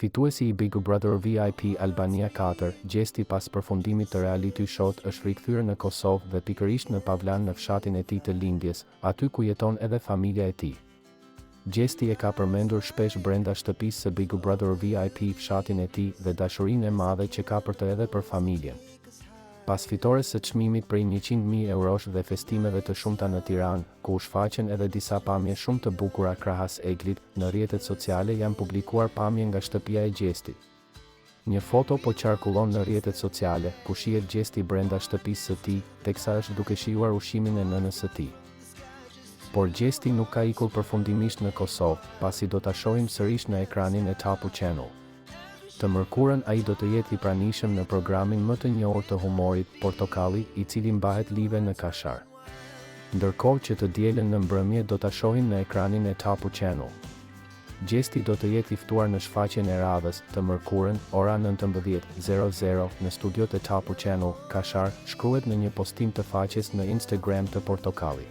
Fituesi i Big Brother VIP Albania 4, Gjesti pas përfundimit të reality show-t është rikthyer në Kosovë dhe pikërisht në Pavlan në fshatin e tij të lindjes, aty ku jeton edhe familja e tij. Gjesti e ka përmendur shpesh brenda shtëpisë së Big Brother VIP fshatin e tij dhe dashurinë e madhe që ka për të edhe për familjen. Pas fitores së çmimit prej 100.000 eurosh dhe festimeve të shumta në Tiranë, ku u shfaqen edhe disa pamje shumë të bukura krahas eglit, në rrjetet sociale janë publikuar pamje nga shtëpia e Gjestit. Një foto po qarkullon në rrjetet sociale, ku shihet Gjesti brenda shtëpisë së tij, teksa është duke shijuar ushqimin e nënës së tij. Por Gjesti nuk ka ikur përfundimisht në Kosovë, pasi do ta shohim sërish në ekranin e Tapu Channel. Të mërkurën ai do të jetë i pranishëm në programin më të njohur të humorit, Portokalli, i cili mbahet live në Kashar. Ndërkohë që të dielën në mbrëmje do ta shohim në ekranin e Tapu Channel. Gjesti do të jetë i ftuar në shfaqjen e radhës, të mërkurën, ora 19:00 në studiot e Tapu Channel, Kashar, shkruhet në një postim të faqes në Instagram të Portokalli.